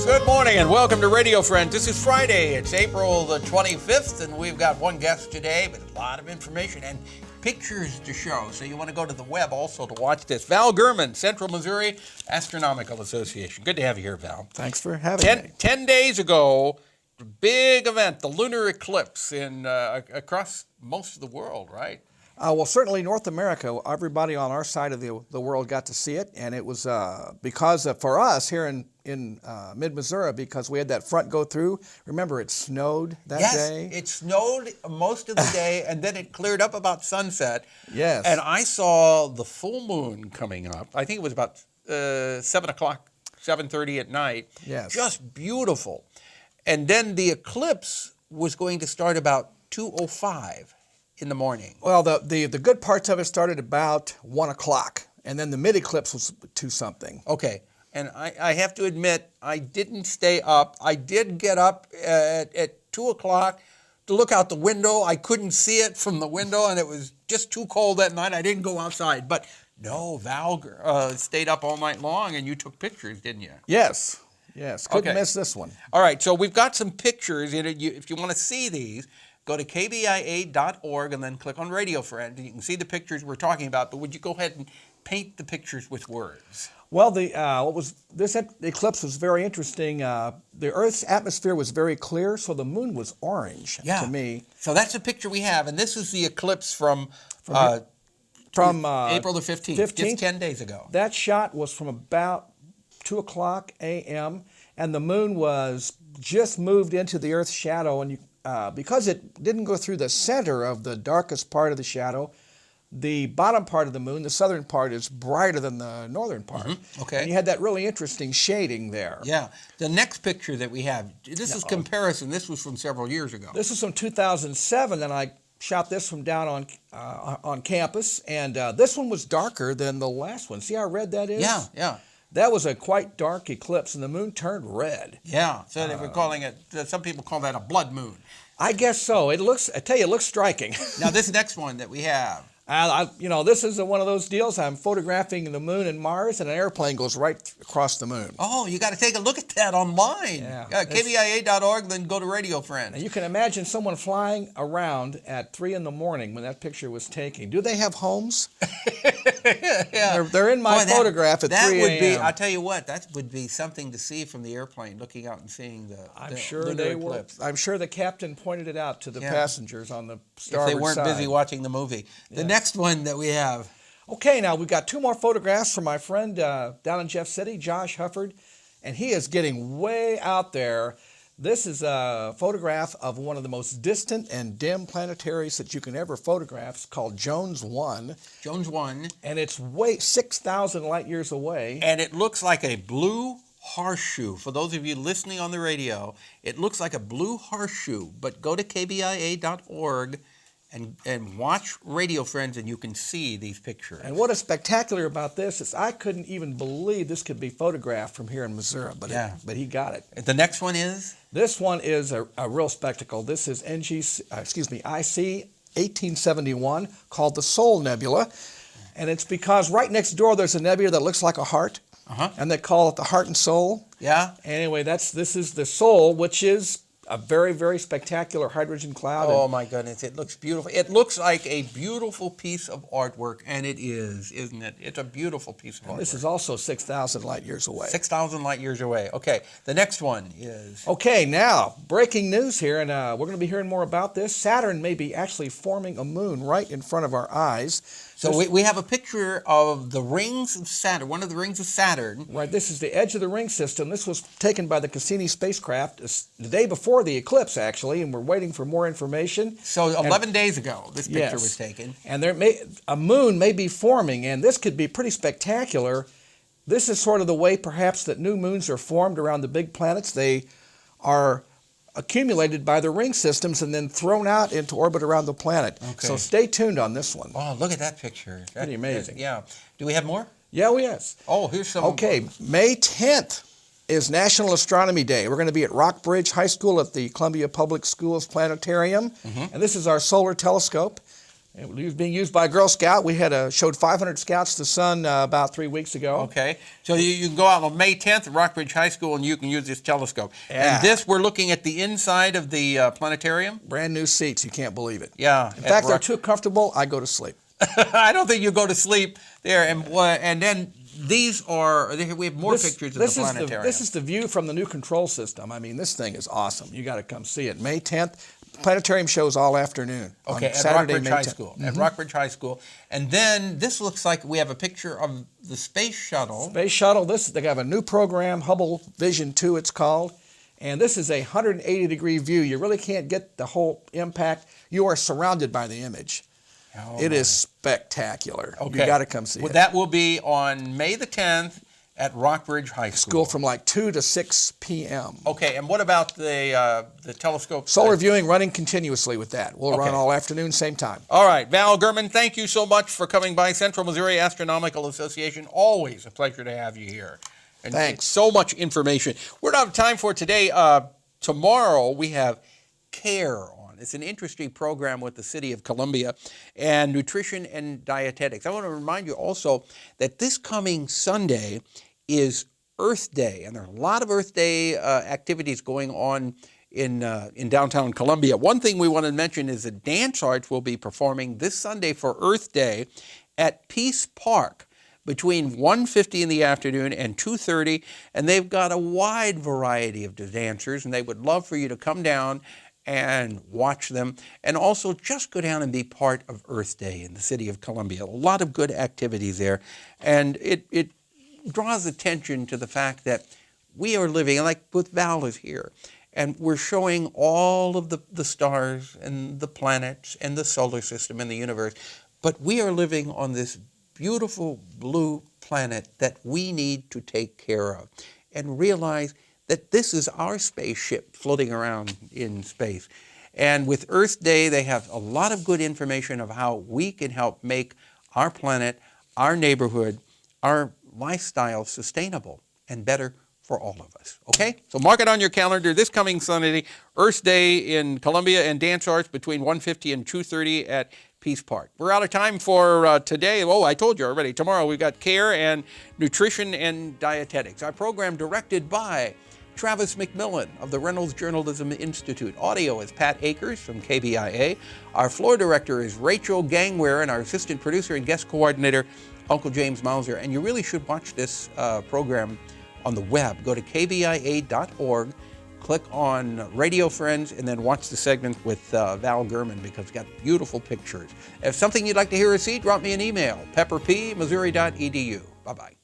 Good morning and welcome to Radio Friends. This is Friday. It's April the 25th, and we've got one guest today, but a lot of information and pictures to show. So you want to go to the web also to watch this. Val Germann, Central Missouri Astronomical Association. Good to have you here, Val. Thanks for having me. 10 days ago, the big event, the lunar eclipse across most of the world, right? Well, certainly North America, everybody on our side of the world got to see it, and it was because for us here in mid-Missouri, because we had that front go through. Remember, it snowed that day? Yes, it snowed most of the day, and then it cleared up about sunset. Yes. And I saw the full moon coming up. I think it was about 7 o'clock, 7:30 at night. Yes. Just beautiful. And then the eclipse was going to start about 2:05 in the morning. Well, the good parts of it started about 1 o'clock, and then the mid-eclipse was 2-something. Okay. And I have to admit, I didn't stay up. I did get up at 2 o'clock to look out the window. I couldn't see it from the window, and it was just too cold that night. I didn't go outside. But no, Val stayed up all night long, and you took pictures, didn't you? Yes. Couldn't Okay. miss this one. All right, so we've got some pictures. If you want to see these, go to KBIA.org and then click on Radio Friends, and you can see the pictures we're talking about. But would you go ahead and paint the pictures with words? Well, this eclipse was very interesting. The Earth's atmosphere was very clear, so the moon was orange to me. So that's the picture we have, and this is the eclipse from April the 15th, just 10 days ago. That shot was from about 2 o'clock a.m., and the moon was just moved into the Earth's shadow, and because it didn't go through the center of the darkest part of the shadow, the bottom part of the moon, the southern part, is brighter than the northern part. Mm-hmm. Okay. And you had that really interesting shading there. Yeah. The next picture that we have, this is comparison. This was from several years ago. This was from 2007, and I shot this from down on campus, and this one was darker than the last one. See how red that is? Yeah. That was a quite dark eclipse, and the moon turned red. Yeah. So they were calling it, some people call that a blood moon. I guess so. I tell you, it looks striking. Now, this next one that we have. This is one of those deals. I'm photographing the moon and Mars, and an airplane goes right across the moon. Oh, you got to take a look at that online. Yeah. KBIA.org, then go to Radio Friends. And you can imagine someone flying around at 3 in the morning when that picture was taken. Do they have homes? Yeah. They're in my photograph at 3 a.m. I'll tell you what, that would be something to see from the airplane, looking out and seeing the lunar eclipse. I'm sure the captain pointed it out to the passengers on the starboard side. If they weren't busy watching the movie. The next one that we have. Okay, now we've got 2 more photographs from my friend down in Jeff City, Josh Hufford, and he is getting way out there. This is a photograph of one of the most distant and dim planetaries that you can ever photograph. It's called Jones 1. Jones 1. And it's way 6,000 light years away. And it looks like a blue horseshoe. For those of you listening on the radio, it looks like a blue horseshoe. But go to KBIA.org and watch Radio Friends, and you can see these pictures. And what is spectacular about this is I couldn't even believe this could be photographed from here in Missouri, but he got it. The next one is? This one is a real spectacle. This is IC 1871, called the Sol Nebula, and it's because right next door there's a nebula that looks like a heart, and they call it the Heart and Soul. Yeah. Anyway, this is the Sol, which is a very, very spectacular hydrogen cloud. Oh, my goodness. It looks beautiful. It looks like a beautiful piece of artwork, and it is, isn't it? It's a beautiful piece of artwork. This is also 6,000 light years away. 6,000 light years away. Okay. The next one is? Okay, now, breaking news here, and we're going to be hearing more about this. Saturn may be actually forming a moon right in front of our eyes. So we have a picture of the rings of Saturn, one of the rings of Saturn. Right, this is the edge of the ring system. This was taken by the Cassini spacecraft the day before the eclipse, actually, and we're waiting for more information. So 11 days ago, this picture was taken. And a moon may be forming, and this could be pretty spectacular. This is sort of the way, perhaps, that new moons are formed around the big planets. They are accumulated by the ring systems and then thrown out into orbit around the planet. Okay. So stay tuned on this one. Oh, look at that picture. Pretty amazing. Yeah. Do we have more? Yeah, yes. Oh, here's some. Okay, May 10th is National Astronomy Day. We're going to be at Rockbridge High School at the Columbia Public Schools Planetarium. And this is our solar telescope. It was being used by a Girl Scout. We showed 500 Scouts the sun about 3 weeks ago. Okay, so you can go out on May 10th at Rockbridge High School and you can use this telescope. Yeah. And this, we're looking at the inside of the planetarium. Brand new seats. You can't believe it. Yeah. In fact, they're too comfortable. I go to sleep. I don't think you go to sleep there. And then these are, we have more pictures of the planetarium. This is the view from the new control system. I mean, this thing is awesome. You got to come see it. May 10th. Planetarium shows all afternoon. Okay, on Saturday, at Rockbridge May High 10th. School. At Rockbridge High School. And then this looks like we have a picture of the space shuttle. Space shuttle. They have a new program, Hubble Vision 2 it's called. And this is a 180-degree view. You really can't get the whole impact. You are surrounded by the image. Oh, it is spectacular. Okay. You got to come see it. That will be on May the 10th at Rockbridge High School. School from like 2 to 6 p.m. Okay, and what about the telescope? Solar viewing running continuously with that. We'll run Okay. all afternoon, same time. All right, Val Germann, thank you so much for coming by. Central Missouri Astronomical Association, always a pleasure to have you here. And Thanks. So much information. We're out of time for today. Tomorrow we have CARE on. It's an interesting program with the City of Columbia and nutrition and dietetics. I want to remind you also that this coming Sunday is Earth Day, and there are a lot of Earth Day activities going on in downtown Columbia. One thing we want to mention is the Dance Arts will be performing this Sunday for Earth Day at Peace Park between 1:50 in the afternoon and 2:30, and they've got a wide variety of dancers, and they would love for you to come down and watch them, and also just go down and be part of Earth Day in the City of Columbia. A lot of good activities there, and it draws attention to the fact that we are living, like with Val is here, and we're showing all of the stars and the planets and the solar system and the universe, but we are living on this beautiful blue planet that we need to take care of and realize that this is our spaceship floating around in space. And with Earth Day, they have a lot of good information of how we can help make our planet, our neighborhood, our lifestyle sustainable and better for all of us. Okay? So mark it on your calendar this coming Sunday, Earth Day in Columbia and Dance Arts between 1:50 and 2:30 at Peace Park. We're out of time for today. Oh, I told you already. Tomorrow we've got CARE and nutrition and dietetics. Our program directed by Travis McMillen of the Reynolds Journalism Institute. Audio is Pat Akers from KBIA. Our floor director is Rachel Gangwere, and our assistant producer and guest coordinator, Uncle James Mauser. And you really should watch this program on the web. Go to kbia.org, click on Radio Friends, and then watch the segment with Val Germann, because it's got beautiful pictures. If something you'd like to hear or see, drop me an email, pepperp@missouri.edu. Bye-bye.